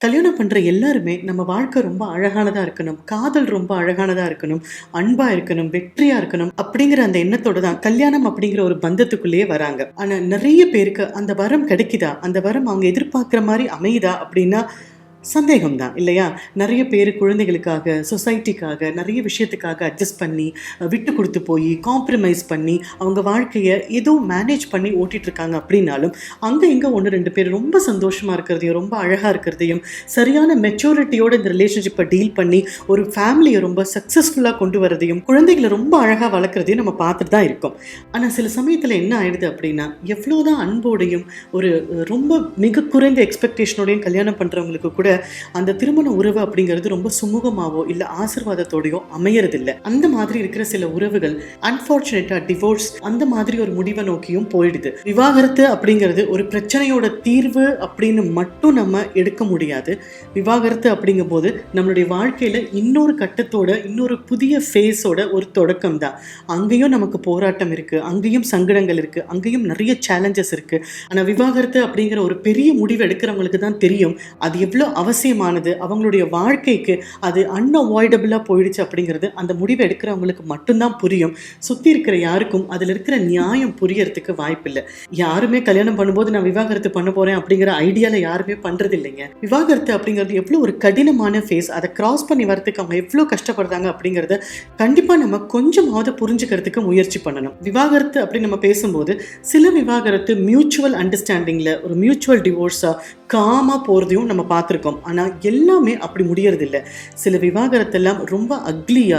கல்யாணம் பண்ற எல்லாருமே நம்ம வாழ்க்கை ரொம்ப அழகானதா இருக்கணும். காதல் ரொம்ப அழகானதா இருக்கணும். அன்பா இருக்கணும், வெற்றியா இருக்கணும் அப்படிங்கிற அந்த எண்ணத்தோட தான் கல்யாணம் அப்படிங்கிற ஒரு பந்தத்துக்குள்ளேயே வராங்க. ஆனா நெறைய பேருக்கு அந்த வரம் கிடைக்குதா? அந்த வரம் அவங்க எதிர்பார்க்கிற மாரி அமையுதா? அப்படின்னா சந்தேகம் தான் இல்லையா? நெறைய பேரு குழந்தைகளுக்காக, சொசைட்டிக்காக, நெறைய விஷயத்துக்காக அட்ஜஸ்ட் பண்ணி, விட்டு குடுத்து போயி, காம்ப்ரமைஸ் பண்ணி, அவங்க வாழ்க்கைய ஏதோ மேனேஜ் பண்ணி ஓட்டிட்டு இருக்காங்க அப்படின்னாலும், அங்க இங்க 1, 2 பேர் ரொம்ப சந்தோஷமா இருக்கிறதையும், ரொம்ப அழகா இருக்கிறதையும், சரியான மெச்சூரிட்டியோட இந்த ரிலேஷன்ஷிப்ப டீல் பண்ணி, ஒரு ஃபேமிலிய ரொம்ப சக்சஸ்ஃபுல்லா கொண்டு வரதையும், குழந்தைகள ரொம்ப அழகா வளர்க்கிறதையும் நம்ம பார்த்துட்டு தான் இருக்கோம். ஆனா சில சமயத்துல என்ன ஆயிடுது அப்படின்னா, எவ்வளோதான் அன்போடையும், ஒரு ரொம்ப மிக குறைந்த எக்ஸ்பெக்டேஷனோடையும் கல்யாணம் பண்றவங்களுக்கு கூட அந்த திருமண உறவு அப்படிங்கிறது ரொம்ப சுமூகமாவோ இல்ல ஆசீர்வாதத்தோடயோ அமையறதில்ல. அந்த மாதிரி இருக்கிற சில உறவுகள் அன்பார்ச்சுனேட்டா டிவோர்ஸ் அந்த மாதிரி ஒரு முடிவை நோக்கியும் போயிடுது. விவாகரத்து அப்படிங்கிறது ஒரு பிரச்சனையோட தீர்வு அப்படின்னு மட்டும் நம்ம எடுக்க முடியாது. விவாகரத்து அப்படிங்கும் போது நம்மளுடைய வாழ்க்கையில இன்னொரு கட்டத்தோட இன்னொரு புதிய ஃபேஸோட ஒரு தொடக்கம் தான். அங்கேயும் நமக்கு போராட்டம் இருக்கு, அங்கேயும் சங்கடங்கள் இருக்கு, அங்கேயும் நிறைய சேலஞ்சஸ் இருக்கு. ஆனா விவாகரத்து அப்படிங்கிற ஒரு பெரிய முடிவு எடுக்கிறவங்களுக்கு தான் தெரியும் அது எவ்வளவு அவசியமானது, அவங்களுடைய வாழ்க்கைக்கு அது அன்அவாய்டபிளா போயிடுச்சு அப்படிங்கிறது அந்த முடிவை எடுக்கிறவங்களுக்கு மட்டும்தான் புரியும். சுத்தி இருக்கிற யாருக்கும் அதுல இருக்கிற நியாயம் புரியறதுக்கு வாய்ப்பில்லை. யாருமே கல்யாணம் பண்ணும்போது நான் விவாகரத்து பண்ண போறேன் அப்படிங்கிற ஐடியால யாருமே பண்றது இல்லைங்க. விவாகரத்து அப்படிங்கிறது எவ்வளவு ஒரு கடினமான ஃபேஸ், அதை கிராஸ் பண்ணி வரதுக்கு அவங்க எவ்வளவு கஷ்டப்படுறாங்க அப்படிங்கறத கண்டிப்பா நம்ம கொஞ்சமாவது புரிஞ்சுக்கிறதுக்கு முயற்சி பண்ணணும். விவாகரத்து அப்படின்னு நம்ம பேசும்போது சில விவாகரத்து மியூச்சுவல் அண்டர்ஸ்டாண்டிங்ல ஒரு மியூச்சுவல் டிவோர்ஸா காமா போறதையும் நம்ம பார்த்துருக்கோம். ஆனால் எல்லாமே அப்படி முடியறது இல்லை. சில விவாகரத்தெல்லாம் ரொம்ப அக்லியா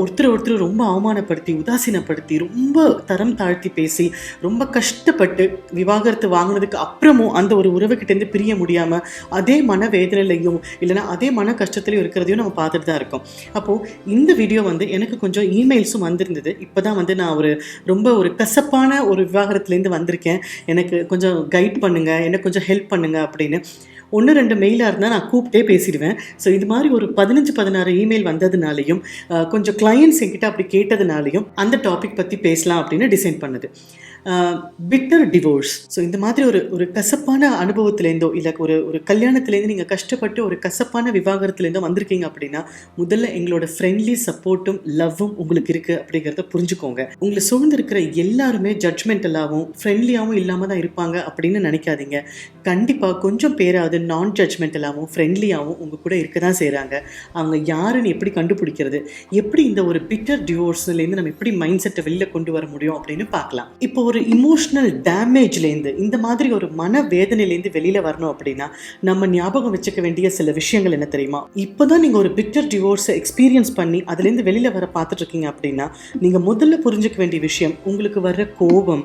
ஒருத்தர் ரொம்ப அவமானப்படுத்தி உதாசீனப்படுத்தி ரொம்ப தரம் தாழ்த்தி பேசி ரொம்ப கஷ்டப்பட்டு விவாகரத்து வாங்கினதுக்கு அப்புறமும் அந்த ஒரு உறவுகிட்டேருந்து பிரிய முடியாம அதே மன வேதனையிலையும் இல்லைன்னா அதே மன கஷ்டத்திலையும் இருக்கிறதையும் நம்ம பார்த்துட்டு தான் இருக்கோம். அப்போது இந்த வீடியோ எனக்கு கொஞ்சம் இமெயில்ஸும் வந்திருந்தது. இப்போதான் நான் ரொம்ப ஒரு கசப்பான ஒரு விவாகரத்துலேருந்து வந்திருக்கேன், எனக்கு கொஞ்சம் கைட் பண்ணுங்க, எனக்கு கொஞ்சம் ஹெல்ப் பண்ணுங்க அப்படின்னு 1, 2 மெயிலாக இருந்தால் நான் கூப்பிட்டே பேசிடுவேன். ஸோ இது மாதிரி ஒரு 15, 16 இமெயில் வந்ததுனாலையும் கொஞ்சம் கிளையன்ட்ஸ் என்கிட்ட அப்படி கேட்டதுனாலையும் அந்த டாபிக் பற்றி பேசலாம் அப்படின்னு டிசைட் பண்ணுது. Bitter divorce. ஸோ இந்த மாதிரி ஒரு கசப்பான அனுபவத்துலேருந்தோ இல்லை ஒரு கல்யாணத்துலேருந்து நீங்கள் கஷ்டப்பட்டு ஒரு கசப்பான விவாகரத்துலேருந்தோ வந்திருக்கீங்க அப்படின்னா முதல்ல எங்களோட ஃப்ரெண்ட்லி சப்போர்ட்டும் லவ்வும் உங்களுக்கு இருக்குது அப்படிங்கிறத புரிஞ்சுக்கோங்க. உங்களை சூழ்ந்திருக்கிற எல்லாருமே ஜட்ஜ்மெண்டலாகவும் ஃப்ரெண்ட்லியாகவும் இல்லாமல் தான் இருப்பாங்க அப்படின்னு நினைக்காதீங்க. கண்டிப்பாக கொஞ்சம் பேராவது நான் ஜட்ஜ்மெண்டலாகவும் ஃப்ரெண்ட்லியாகவும் உங்கள் கூட இருக்க தான் செய்கிறாங்க. அவங்க யாருன்னு எப்படி கண்டுபிடிக்கிறது, எப்படி இந்த ஒரு பிட்டர் டிவோர்ஸ்லேருந்து நம்ம எப்படி மைண்ட் செட்டை வெளியில் கொண்டு வர முடியும் அப்படின்னு பார்க்கலாம். இப்போ ஒரு இமோஷனல் டேமேஜ்லேருந்து இந்த மாதிரி ஒரு மன வேதனையிலேருந்து வெளியில் வரணும் அப்படின்னா நம்ம ஞாபகம் வச்சுக்க வேண்டிய சில விஷயங்கள் என்ன தெரியுமா? இப்போ தான் நீங்கள் ஒரு பிட்டர் டிவோர்ஸை எக்ஸ்பீரியன்ஸ் பண்ணி அதுலேருந்து வெளியில் வர பார்த்துட்ருக்கீங்க அப்படின்னா நீங்கள் முதல்ல புரிஞ்சுக்க வேண்டிய விஷயம், உங்களுக்கு வர்ற கோபம்,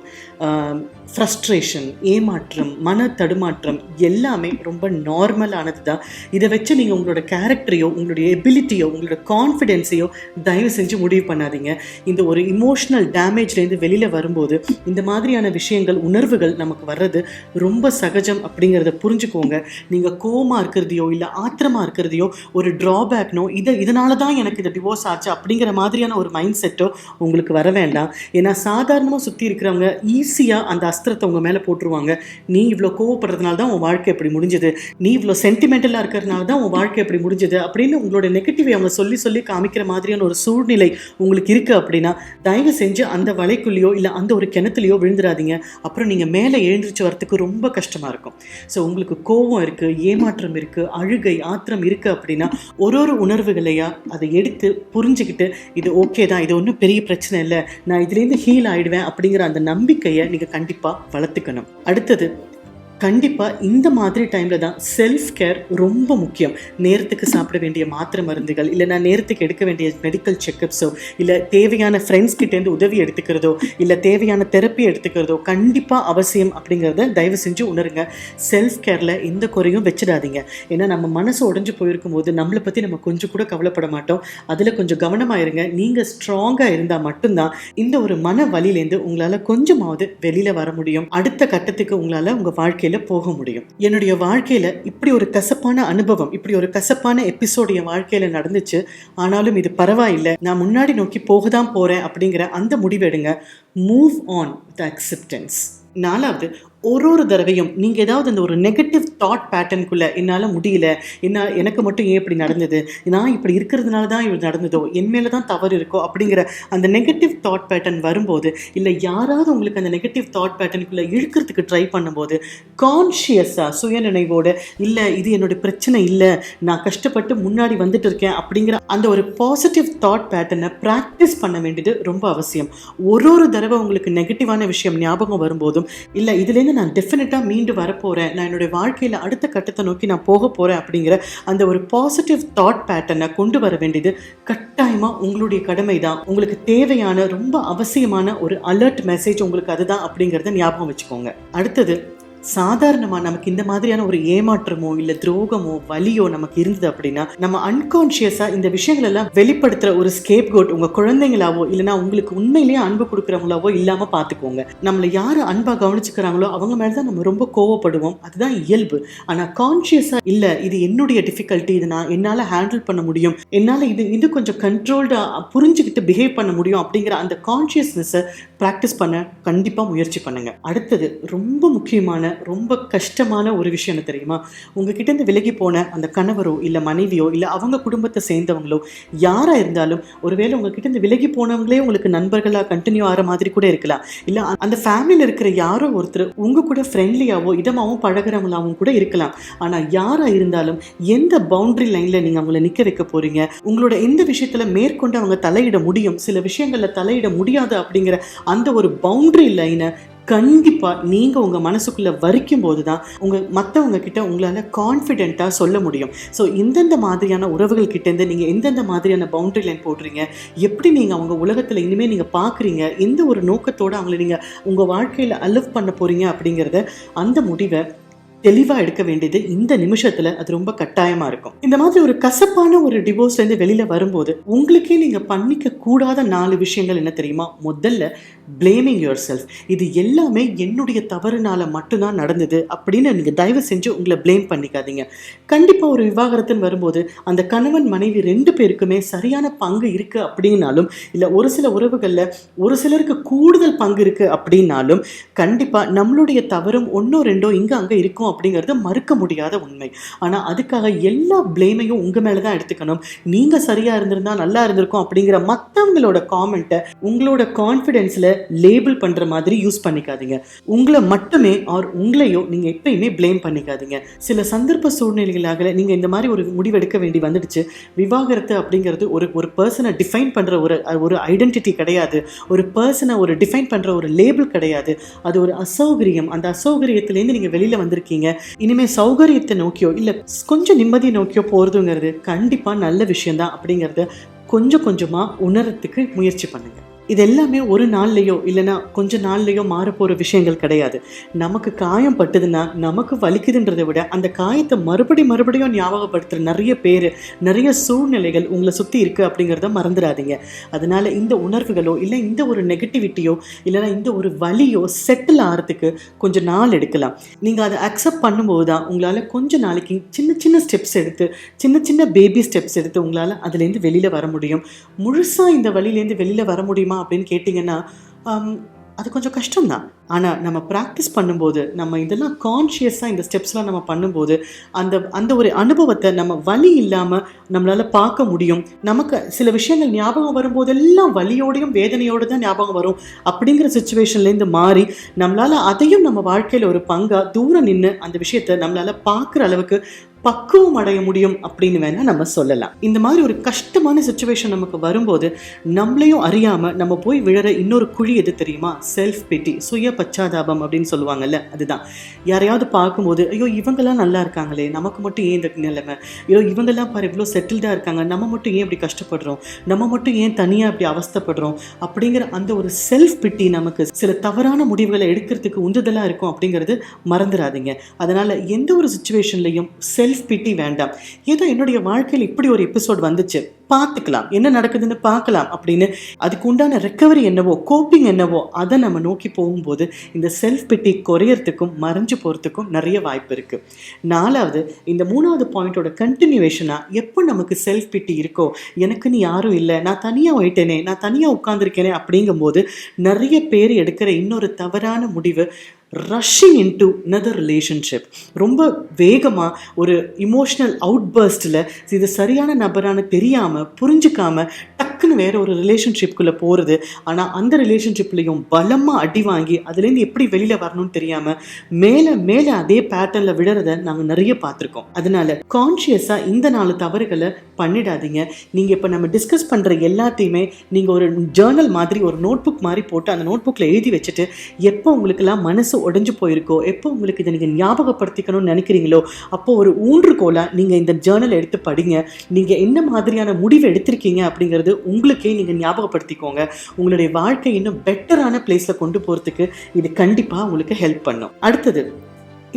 ஃப்ரஸ்ட்ரேஷன், ஏமாற்றம், மன தடுமாற்றம் எல்லாமே ரொம்ப நார்மலானது தான். இதை வச்சு நீங்கள் உங்களோட கேரக்டரையோ உங்களுடைய எபிலிட்டியோ உங்களோட கான்ஃபிடென்ஸையோ தயவு செஞ்சு முடிவு பண்ணாதீங்க. இந்த ஒரு இமோஷனல் டேமேஜ்லேருந்து வெளியில் வரும்போது இந்த மாதிரியான விஷயங்கள் உணர்வுகள் நமக்கு வர்றது ரொம்ப சகஜம் அப்படிங்கிறத புரிஞ்சுக்கோங்க. நீங்கள் கோவமாக இருக்கிறதையோ இல்லை ஆத்திரமாக இருக்கிறதையோ ஒரு ட்ராபேக்னோ இதனால தான் எனக்கு இந்த டிவோர்ஸ் ஆச்சு அப்படிங்கிற மாதிரியான ஒரு மைண்ட் செட்டோ உங்களுக்கு வர வேண்டாம். ஏன்னா சாதாரணமாக சுற்றி இருக்கிறவங்க ஈஸியாக அந்த அஸ்திரத்தை உங்கள் மேலே போட்டுருவாங்க. நீ இவ்வளோ கோவப்படுறதுனால தான் உன் வாழ்க்கை எப்படி முடிஞ்சது, நீ இவ்வளோ சென்டிமெண்டலாக இருக்கிறதுனால தான் உன் வாழ்க்கை எப்படி முடிஞ்சது அப்படின்னு உங்களோட நெகட்டிவை அவங்க சொல்லி சொல்லி காமிக்கிற மாதிரியான ஒரு சூழ்நிலை உங்களுக்கு இருக்குது அப்படின்னா தயவு செஞ்சு அந்த வலைக்குள்ளேயோ இல்லை அந்த ஒரு கிணத்துலையோ விழுந்துடாதீங்க. அப்புறம் நீங்கள் மேலே எழுந்திரிச்சு வரத்துக்கு ரொம்ப கஷ்டமாக இருக்கும். ஸோ உங்களுக்கு கோபம் இருக்குது, ஏமாற்றம் இருக்குது, அழுகை, ஆத்திரம் இருக்குது அப்படின்னா ஒரு உணர்வுகளையா அதை எடுத்து புரிஞ்சுக்கிட்டு இது ஓகே தான், இது ஒன்றும் பெரிய பிரச்சனை இல்லை, நான் இதுலேருந்து ஹீல் ஆகிடுவேன் அப்படிங்கிற அந்த நம்பிக்கையை நீங்கள் கண்டிப்பாக வளர்த்துக்கணும். அடுத்தது கண்டிப்பாக இந்த மாதிரி டைமில் தான் செல்ஃப் கேர் ரொம்ப முக்கியம். நேரத்துக்கு சாப்பிட வேண்டிய மாத்திரை மருந்துகள் இல்லை நான் நேரத்துக்கு எடுக்க வேண்டிய மெடிக்கல் செக்கப்ஸோ இல்லை தேவையான ஃப்ரெண்ட்ஸ் கிட்டேருந்து உதவி எடுத்துக்கிறதோ இல்லை தேவையான தெரப்பி எடுத்துக்கிறதோ கண்டிப்பாக அவசியம் அப்படிங்கிறத தயவு செஞ்சு உணருங்க. செல்ஃப் கேரில் எந்த குறையும் வச்சிடாதீங்க. ஏன்னா நம்ம மனசு உடைஞ்சு போயிருக்கும் போது நம்மளை பற்றி நம்ம கொஞ்சம் கூட கவலைப்பட மாட்டோம். அதில் கொஞ்சம் கவனமாக இருங்க. நீங்கள் ஸ்ட்ராங்காக இருந்தால் மட்டும்தான் இந்த ஒரு மன வலியிலேருந்து உங்களால் கொஞ்சமாவது வெளியில் வர முடியும். அடுத்த கட்டத்துக்கு உங்களால் உங்கள் வாழ்க்கை போக முடியும். என்னுடைய வாழ்க்கையில இப்படி ஒரு கசப்பான அனுபவம், இப்படி ஒரு கசப்பான எபிசோட் என் வாழ்க்கையில நடந்துச்சு. ஆனாலும் இது பரவாயில்லை, நான் முன்னாடி நோக்கி போக தான் போறேன் அப்படிங்கிற அந்த முடிவெடுங்க. Move on with acceptance. 4வது, ஒரு தடவையும் நீங்க ஏதாவது அந்த ஒரு நெகட்டிவ் தாட் பேட்டர்னுக்குள்ள என்னால முடியல, எனக்கு மட்டும் ஏன் இப்படி நடந்தது, நான் இப்படி இருக்கிறதுனால தான் இது நடந்ததோ, என் மேல தான் தவறு இருக்கோ அப்படிங்கிற அந்த நெகட்டிவ் தாட் பேட்டர்ன் வரும்போது, இல்ல யாராவது உங்களுக்கு அந்த நெகட்டிவ் தாட் பேட்டர்னுக்குள்ள இழுக்கிறதுக்கு ட்ரை பண்ணும்போது, கான்ஷியஸா சுயநினைவோட, இல்ல இது என்னுடைய பிரச்சனை இல்ல, நான் கஷ்டப்பட்டு முன்னாடி வந்துட்டு இருக்கேன் அப்படிங்கிற அந்த ஒரு பாசிட்டிவ் தாட் பேட்டர்னை பிராக்டிஸ் பண்ண வேண்டியது ரொம்ப அவசியம். ஒரு தடவை உங்களுக்கு நெகட்டிவான விஷயம் ஞாபகம் வரும்போதும், இல்ல இதுலேருந்து நான் டெஃபினட்டா மீண்டு வரப்போறேன், நான் என்னுடைய வாழ்க்கையில அடுத்த கட்டத்தை நோக்கி நான் போக போறேன் அப்படிங்கிற அந்த ஒரு பாசிட்டிவ் தாட் பேட்டர்னை கொண்டு வர வேண்டியது கட்டாயமா உங்களுடைய கடமை தான். உங்களுக்கு தேவையான ரொம்ப அவசியமான ஒரு அலர்ட் மெசேஜ் உங்களுக்கு அதுதான் அப்படிங்கறத ஞாபகம் வச்சுக்கோங்க. அடுத்தது, சாதாரணமா நமக்கு இந்த மாதிரியான ஒரு ஏமாற்றமோ இல்ல துரோகமோ வலியோ நமக்கு இருந்தது அப்படின்னா, நம்ம அன்கான்ஷியஸா இந்த விஷயங்கள் எல்லாம் வெளிப்படுத்துற ஒரு ஸ்கேப் கோட் உங்க குழந்தைங்களாவோ இல்லைன்னா உங்களுக்கு உண்மையிலேயே அன்பு கொடுக்குறவங்களாவோ இல்லாம பாத்துக்கோங்க. நம்மளை யாரு அன்பா கவனிச்சுக்கிறாங்களோ அவங்க மேலதான் நம்ம ரொம்ப கோவப்படுவோம், அதுதான் இயல்பு. ஆனா கான்ஷியஸா இல்ல இது என்னுடைய டிஃபிகல்ட்டி, இது நான் என்னால ஹேண்டில் பண்ண முடியும், என்னால இது கொஞ்சம் கண்ட்ரோல்டா புரிஞ்சுக்கிட்டு பிஹேவ் பண்ண முடியும் அப்படிங்கிற அந்த கான்ஷியஸ்னஸ் பிராக்டிஸ் பண்ண கண்டிப்பா முயற்சி பண்ணுங்க. அடுத்தது, ரொம்ப முக்கியமான ரொம்ப கஷ்டமான ஒரு விஷயம் என்ன தெரியுமா, உங்ககிட்ட இருந்து விலகி போன அந்த கணவரோ இல்ல மனைவியோ இல்ல அவங்க குடும்பத்தை சேர்ந்தவங்களோ யாரா இருந்தாலும், ஒருவேளை உங்ககிட்ட இருந்து விலகி போனவங்களே உங்களுக்கு நண்பர்களா கண்டினியூ ஆகிற மாதிரி கூட இருக்கலாம், இல்ல அந்த ஃபேமிலியில இருக்கிற யாரோ ஒருத்தர் உங்க கூட ஃப்ரெண்ட்லியாவோ இதமாவும் பழகிறவங்களாவும் கூட இருக்கலாம். ஆனா யாரா இருந்தாலும் எந்த பவுண்டரி லைன்ல நீங்க அவங்களை நிக்க வைக்க போறீங்க, உங்களோட எந்த விஷயத்துல மேற்கொண்டு அவங்க தலையிட முடியும், சில விஷயங்கள்ல தலையிட முடியாது அப்படிங்கிற அந்த ஒரு பவுண்டரி லைனை கண்டிப்பா நீங்க உங்க மனசுக்குள்ள வரிக்கும் போதுதான் மற்றவங்க கிட்ட உங்களால கான்ஃபிடென்ட்டா சொல்ல முடியும். ஸோ இந்தந்த மாதிரியான உறவுகள் கிட்ட இருந்து நீங்க எந்தெந்த மாதிரியான பவுண்டரி லைன் போடுறீங்க, எப்படி நீங்க அவங்க உலகத்துல இனிமே நீங்க பாக்குறீங்க, எந்த ஒரு நோக்கத்தோட அவங்களை நீங்க உங்க வாழ்க்கையில அலவ் பண்ண போறீங்க அப்படிங்கறத அந்த முடிவை தெளிவா எடுக்க வேண்டியது இந்த நிமிஷத்துல அது ரொம்ப கட்டாயமா இருக்கும். இந்த மாதிரி ஒரு கசப்பான ஒரு டிவோர்ஸ்ல இருந்து வெளியில வரும்போது உங்களுக்கே நீங்க பண்ணிக்க கூடாத 4 விஷயங்கள் என்ன தெரியுமா? முதல்ல, பிளேமிங் யுவர் செல்ஃப். இது எல்லாமே என்னுடைய தவறுனால மட்டும்தான் நடந்தது அப்படின்னு நீங்க தயவு செஞ்சு உங்களை பிளேம் பண்ணிக்காதீங்க. கண்டிப்பா ஒரு விவாகரத்துன்னு வரும்போது அந்த கணவன் மனைவி 2 பேருக்குமே சரியான பங்கு இருக்கு அப்படின்னாலும், இல்ல ஒரு சில உறவுகள்ல ஒரு சிலருக்கு கூடுதல் பங்கு இருக்கு அப்படின்னாலும், கண்டிப்பா நம்மளுடைய தவறும் 1 2 இங்க அங்க இருக்கும் அப்படிங்கிறது மறுக்க முடியாத உண்மை. ஆனா அதுக்காக எல்லா பிளேமையும் உங்க மேலதான் எடுத்துக்கணும், நீங்க சரியா இருந்திருந்தா நல்லா இருந்திருக்கும் அப்படிங்கிற மத்தவங்களோட காமெண்ட்டை உங்களோட கான்ஃபிடென்ஸ்ல லேபிள் பண்ற மாதிரி யூஸ் பண்ணிக்காதீங்க. உங்களை மட்டுமே உங்களையோ நீங்க எப்பயுமே பிளேம் பண்ணிக்காதீங்க. சில சந்தர்ப்ப சூழ்நிலைகளாக நீங்க இந்த மாதிரி ஒரு முடிவெடுக்க வேண்டி வந்துடுச்சு. விவாகரத்து அப்படிங்கிறது ஒரு பர்சனை டிஃபைன் பண்ற ஒரு ஐடென்டிட்டி கிடையாது, ஒரு பர்சனை ஒரு டிஃபைன் பண்ற ஒரு லேபிள் கிடையாது. அது ஒரு அசௌகரியம். அந்த அசௌகரியத்திலேருந்து நீங்க வெளியில வந்திருக்கீங்க. இனிமே சௌகரியத்தை நோக்கியோ இல்ல கொஞ்சம் நிம்மதி நோக்கியோ போறதுங்கிறது கண்டிப்பா நல்ல விஷயம் தான் அப்படிங்கறத கொஞ்சம் கொஞ்சமா உணரத்துக்கு முயற்சி பண்ணுங்க. இது எல்லாமே ஒரு நாள்லையோ இல்லைன்னா கொஞ்ச நாள்லையோ மாறப்போற விஷயங்கள் கிடையாது. நமக்கு காயம் பட்டுதுன்னா நமக்கு வலிக்குதுன்றதை விட அந்த காயத்தை மறுபடியும் ஞாபகப்படுத்துற நிறைய பேர், நிறைய சூழ்நிலைகள் உங்களை சுத்தி இருக்கு அப்படிங்கிறத மறந்துடாதீங்க. அதனால இந்த உணர்வுகளோ இல்லை இந்த ஒரு நெகட்டிவிட்டியோ இல்லைன்னா இந்த ஒரு வலியோ செட்டில் ஆகிறதுக்கு கொஞ்சம் நாள் எடுக்கலாம். நீங்க அதை அக்செப்ட் பண்ணும்போது தான் உங்களால கொஞ்ச நாளைக்கு சின்ன சின்ன ஸ்டெப்ஸ் எடுத்து சின்ன பேபி ஸ்டெப்ஸ் எடுத்து உங்களால அதுலேருந்து வெளியில வர முடியும். முழுசா இந்த வழியிலேருந்து வெளியில வர முடியுமா அப்படின்னு கேட்டிங்கன்னா அது கொஞ்சம் கஷ்டம்தான். ஆனால் நம்ம ப்ராக்டிஸ் பண்ணும்போது, நம்ம இதெல்லாம் கான்ஷியஸாக இந்த ஸ்டெப்ஸ்லாம் நம்ம பண்ணும்போது அந்த ஒரு அனுபவத்தை நம்ம வலி இல்லாமல் நம்மளால் பார்க்க முடியும். நமக்கு சில விஷயங்கள் ஞாபகம் வரும்போதெல்லாம் வலியோடையும் வேதனையோடு தான் ஞாபகம் வரும் அப்படிங்கிற சுச்சுவேஷன்லேருந்து மாறி நம்மளால் அதையும் நம்ம வாழ்க்கையில் ஒரு பங்காக தூரம் நின்று அந்த விஷயத்தை நம்மளால் பார்க்குற அளவுக்கு பக்குவம் அடைய முடியும் அப்படின்னு வேணா நம்ம சொல்லலாம். இந்த மாதிரி ஒரு கஷ்டமான சிச்சுவேஷன் நமக்கு வரும்போது நம்மளையும் அறியாம நம்ம போய் விழற இன்னொரு குழி எது தெரியுமா? செல்ஃப் பிட்டி, சுய பச்சாதாபம் அப்படின்னு சொல்லுவாங்கல்ல, அதுதான். யாரையாவது பார்க்கும்போது ஐயோ இவங்கெல்லாம் நல்லா இருக்காங்களே, நமக்கு மட்டும் ஏன் இந்த நிலைமை, ஐயோ இவங்கெல்லாம் பாரு இவ்வளோ செட்டில்டா இருக்காங்க, நம்ம மட்டும் ஏன் இப்படி கஷ்டப்படுறோம், நம்ம மட்டும் ஏன் தனியா இப்படி அவஸ்தைப்படுறோம் அப்படிங்கிற அந்த ஒரு செல்ஃப் பிட்டி நமக்கு சில தவறான முடிவுகளை எடுக்கிறதுக்கு உந்துதலா இருக்கும் அப்படிங்கிறது மறந்துடாதீங்க. அதனால எந்த ஒரு சிச்சுவேஷன்லையும் செல்ஃப் பிட்டி வேண்டாம். ஏதோ என்னுடைய வாழ்க்கையில் இப்படி ஒரு எபிசோட் வந்துச்சு, பார்த்துக்கலாம், என்ன நடக்குதுன்னு பார்க்கலாம் அப்படின்னு அதுக்கு உண்டான ரெக்கவரி என்னவோ கோப்பிங் என்னவோ அதை நம்ம நோக்கி போகும்போது இந்த செல்ஃப் பிட்டி குறையறதுக்கும் மறைஞ்சு போகிறதுக்கும் நிறைய வாய்ப்பு இருக்குது. 4வது, இந்த 3வது பாயிண்டோட கண்டினியூவேஷனா எப்போ நமக்கு செல்ஃப் பிட்டி இருக்கோ, எனக்குன்னு யாரும் இல்லை, நான் தனியாக போயிட்டேனே, நான் தனியாக உட்காந்துருக்கேனே அப்படிங்கும்போது நிறைய பேர் எடுக்கிற இன்னொரு தவறான முடிவு, ரஷ்ஷிங் இன்டு another ரிலேஷன்ஷிப், ரொம்ப வேகமாக ஒரு இமோஷ்னல் அவுட்பர்ஸ்டில் இது சரியான நபரானு தெரியாமல் புரிஞ்சுக்காம டக்குன்னு வேற ஒரு ரிலேஷன்ஷிப்குள்ளே போகிறது. ஆனால் அந்த ரிலேஷன்ஷிப்லையும் பலமாக அடி வாங்கி அதுலேருந்து எப்படி வெளியில் வரணும்னு தெரியாமல் மேலே மேலே அதே பேட்டர்னில் விடுறத நாங்கள் நிறைய பார்த்துருக்கோம். அதனால கான்ஷியஸாக இந்த 4 தவறுகளை பண்ணிடாதீங்க. நீங்கள் இப்போ நம்ம டிஸ்கஸ் பண்ணுற எல்லாத்தையுமே நீங்கள் ஒரு ஜேர்னல் மாதிரி, ஒரு நோட் புக் மாதிரி போட்டு அந்த நோட் புக்கில் எழுதி வச்சுட்டு, எப்போ உங்களுக்கெல்லாம் மனசு உடைஞ்சு போயிருக்கோ, எப்போ உங்களுக்கு இதை நீங்கள் ஞாபகப்படுத்திக்கணும்னு நினைக்கிறீங்களோ, அப்போ ஒரு ஊன்றுகோலாக நீங்கள் இந்த ஜேர்னல் எடுத்து படிங்க. நீங்கள் என்ன மாதிரியான முடிவு எடுத்திருக்கீங்க அப்படிங்கிறது உங்களுக்கே நீங்கள் ஞாபகப்படுத்திக்கோங்க. உங்களுடைய வாழ்க்கை இன்னும் பெட்டரான பிளேஸில் கொண்டு போகிறதுக்கு இது கண்டிப்பாக உங்களுக்கு ஹெல்ப் பண்ணும். அடுத்தது,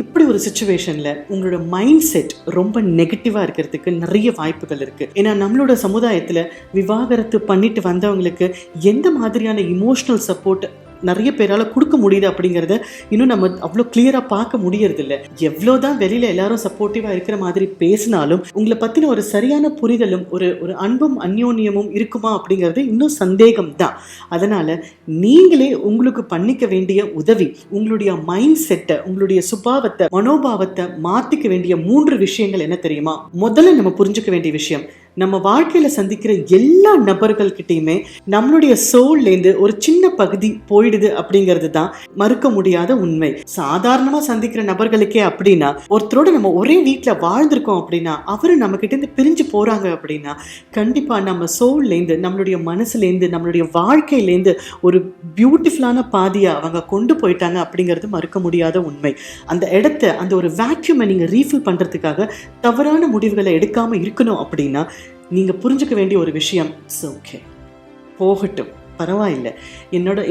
இப்படி ஒரு சிச்சுவேஷனில் உங்களோட மைண்ட் செட் ரொம்ப நெகட்டிவாக இருக்கிறதுக்கு நிறைய வாய்ப்புகள் இருக்குது. ஏன்னா நம்மளோட சமுதாயத்தில் விவாகரத்து பண்ணிட்டு வந்தவங்களுக்கு எந்த மாதிரியான இமோஷ்னல் சப்போர்ட் நிறைய பேரால் கொடுக்க முடியுது அப்படிங்கிறத இன்னும் நம்ம அவ்வளோ கிளியராக பார்க்க முடியறதில்ல. எவ்வளோதான் வெளியில் எல்லாரும் சப்போர்ட்டிவாக இருக்கிற மாதிரி பேசினாலும் உங்களை பற்றின ஒரு சரியான புரிதலும் ஒரு அன்பும் அந்யோன்யமும் இருக்குமா அப்படிங்கிறது இன்னும் சந்தேகம் தான். அதனால் நீங்களே உங்களுக்கு பண்ணிக்க வேண்டிய உதவி, உங்களுடைய மைண்ட் செட்டை, உங்களுடைய சுபாவத்தை, மனோபாவத்தை மாற்றிக்க வேண்டிய 3 விஷயங்கள் என்ன தெரியுமா? முதல்ல நம்ம புரிஞ்சுக்க வேண்டிய விஷயம், நம்ம வாழ்க்கையில் சந்திக்கிற எல்லா நபர்கள்கிட்டையுமே நம்மளுடைய சோல்லேருந்து ஒரு சின்ன பகுதி போயிடுது அப்படிங்கிறது தான் மறுக்க முடியாத உண்மை. சாதாரணமாக சந்திக்கிற நபர்களுக்கே அப்படின்னா, ஒருத்தரோட நம்ம ஒரே வீட்டில் வாழ்ந்திருக்கோம் அப்படின்னா, அவரு நம்ம கிட்ட இருந்து பிரிஞ்சு போறாங்க அப்படின்னா, கண்டிப்பாக நம்ம சோல்லேருந்து, நம்மளுடைய மனசுலேருந்து, நம்மளுடைய வாழ்க்கையிலேருந்து ஒரு பியூட்டிஃபுல்லான பாதியை அவங்க கொண்டு போயிட்டாங்க அப்படிங்கிறது மறுக்க முடியாத உண்மை. அந்த இடத்த, அந்த ஒரு வேக்யூமை நீங்கள் ரீஃபில் பண்ணுறதுக்காக தவறான முடிவுகளை எடுக்காமல் இருக்கணும் அப்படின்னா நீங்கள் புரிஞ்சுக்க வேண்டிய ஒரு விஷயம், இட்ஸ் ஓகே, போகட்டும், பரவாயில்லை,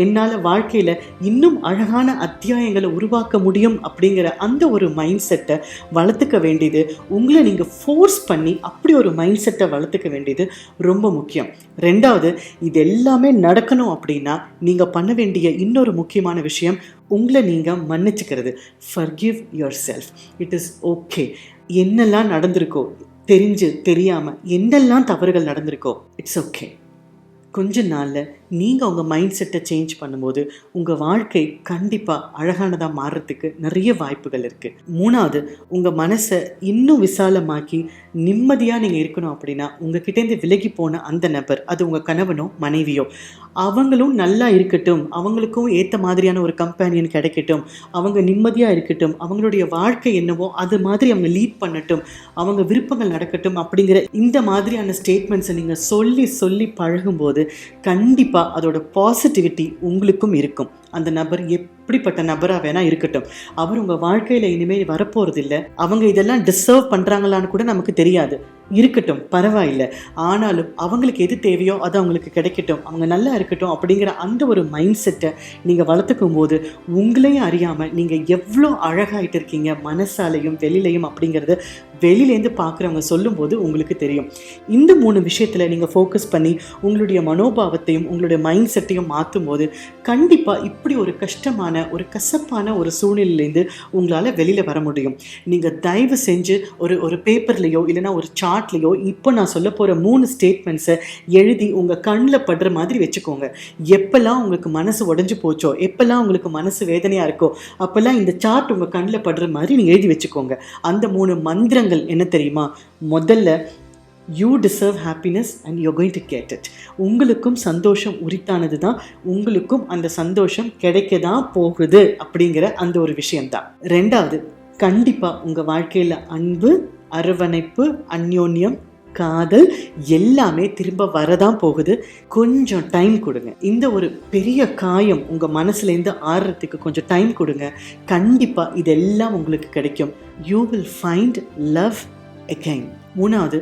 என்னால் வாழ்க்கையில் இன்னும் அழகான அத்தியாயங்களை உருவாக்க முடியும் அப்படிங்கிற அந்த ஒரு மைண்ட் செட்டை வளர்த்துக்க வேண்டியது, உங்களை நீங்கள் ஃபோர்ஸ் பண்ணி அப்படி ஒரு மைண்ட் செட்டை வளர்த்துக்க வேண்டியது ரொம்ப முக்கியம். 2வது, இது எல்லாமே நடக்கணும் அப்படின்னா நீங்கள் பண்ண வேண்டிய இன்னொரு முக்கியமான விஷயம், உங்களை நீங்கள் மன்னிச்சுக்கிறது. Forgive yourself. It is okay. என்னெல்லாம் நடந்திருக்கோ, தெரிஞ்சு தெரியாமல் என்னெல்லாம் தவறுகள் நடந்திருக்கோ, இட்ஸ் ஓகே. கொஞ்ச நாளில் நீங்கள் உங்கள் மைண்ட் செட்டை சேஞ்ச் பண்ணும்போது உங்கள் வாழ்க்கை கண்டிப்பாக அழகானதாக மாறுறதுக்கு நிறைய வாய்ப்புகள் இருக்குது. 3வது, உங்கள் மனசை இன்னும் விசாலமாக்கி நிம்மதியாக நீங்கள் இருக்கணும் அப்படின்னா உங்கள் கிட்டேருந்து விலகி போன அந்த நபர், அது உங்கள் கணவனோ மனைவியோ, அவங்களும் நல்லா இருக்கட்டும், அவங்களுக்கும் ஏற்ற மாதிரியான ஒரு கம்பேனியன் கிடைக்கட்டும், அவங்க நிம்மதியாக இருக்கட்டும், அவங்களுடைய வாழ்க்கை என்னவோ அது மாதிரி அவங்க லீட் பண்ணட்டும், அவங்க விருப்பங்கள் நடக்கட்டும் அப்படிங்கிற இந்த மாதிரியான ஸ்டேட்மெண்ட்ஸை நீங்கள் சொல்லி சொல்லி பழகும்போது கண்டிப்பாக அதோட பாசிட்டிவிட்டி உங்களுக்கும் இருக்கும். அந்த நபர் எப்படிப்பட்ட நபராக வேணா இருக்கட்டும், அவர் உங்கள் வாழ்க்கையில் இனிமேல் வரப்போகிறதில்லை. அவங்க இதெல்லாம் டிசர்வ் பண்ணுறாங்களான்னு கூட நமக்கு தெரியாது, இருக்கட்டும், பரவாயில்லை. ஆனாலும் அவங்களுக்கு எது தேவையோ அது அவங்களுக்கு கிடைக்கட்டும், அவங்க நல்லா இருக்கட்டும் அப்படிங்கிற அந்த ஒரு மைண்ட் செட்டை நீங்கள் வளர்த்துக்கும் போது உங்களையும் அறியாமல் நீங்கள் எவ்வளோ அழகாயிட்டு இருக்கீங்க மனசாலையும் வெளியிலையும் அப்படிங்கிறது வெளியிலேருந்து பார்க்குறவங்க சொல்லும்போது உங்களுக்கு தெரியும். இந்த 3 விஷயத்தில் நீங்கள் ஃபோக்கஸ் பண்ணி உங்களுடைய மனோபாவத்தையும் உங்களுடைய மைண்ட் செட்டையும் மாற்றும் போது கண்டிப்பாக இப்படி ஒரு கஷ்டமான, ஒரு கசப்பான ஒரு சூழ்நிலையிலேருந்து உங்களால் வெளியில் வர முடியும். நீங்கள் தயவு செஞ்சு ஒரு பேப்பர்லேயோ இல்லைனா ஒரு சார்ட்லேயோ இப்போ நான் சொல்ல போகிற 3 ஸ்டேட்மெண்ட்ஸை எழுதி உங்கள் கண்ணில் படுற மாதிரி வச்சுக்கோங்க. எப்போல்லாம் உங்களுக்கு மனசு உடஞ்சி போச்சோ, எப்போல்லாம் உங்களுக்கு மனசு வேதனையாக இருக்கோ, அப்போல்லாம் இந்த சார்ட் உங்கள் கண்ணில் படுற மாதிரி நீங்கள் எழுதி வச்சுக்கோங்க. அந்த 3 மந்திரங்கள் என்ன தெரியுமா? முதல்ல, you deserve happiness and you're going to get it. உங்களுக்கும் சந்தோஷம் உரித்தானது தான், உங்களுக்கும் அந்த சந்தோஷம் கிடைக்க தான் போகுது அப்படிங்கிற அந்த ஒரு விஷயம்தான். 2வது, கண்டிப்பாக உங்கள் வாழ்க்கையில் அன்பு, அரவணைப்பு, அந்யோன்யம், காதல் எல்லாமே திரும்ப வரதான் போகுது. கொஞ்சம் டைம் கொடுங்க. இந்த ஒரு பெரிய காயம் உங்கள் மனசுலேருந்து ஆறுறதுக்கு கொஞ்சம் டைம் கொடுங்க. கண்டிப்பாக இதெல்லாம் உங்களுக்கு கிடைக்கும். You will find love again. 3வது,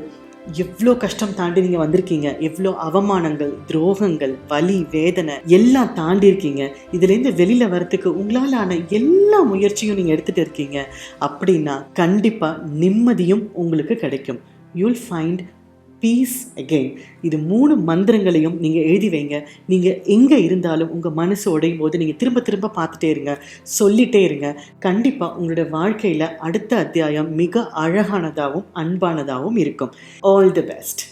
எவ்வளோ கஷ்டம் தாண்டி நீங்கள் வந்திருக்கீங்க, எவ்வளோ அவமானங்கள், துரோகங்கள், வலி, வேதனை எல்லாம் தாண்டி இருக்கீங்க. இதுலேருந்து வெளியில் வரத்துக்கு உங்களால் ஆன எல்லா முயற்சியும் நீங்கள் எடுத்துகிட்டு இருக்கீங்க அப்படின்னா கண்டிப்பாக நிம்மதியும் உங்களுக்கு கிடைக்கும். You'll find piece again. இது 3 மந்திரங்களையும் நீங்கள் எழுதி வைங்க. நீங்கள் எங்கே இருந்தாலும் உங்கள் மனசு உடையும் போது நீங்கள் திரும்ப திரும்ப பார்த்துட்டே இருங்க, சொல்லிகிட்டே இருங்க. கண்டிப்பாக உங்களுடைய வாழ்க்கையில் அடுத்த அத்தியாயம் மிக அழகானதாகவும் அன்பானதாகவும் இருக்கும். All the best.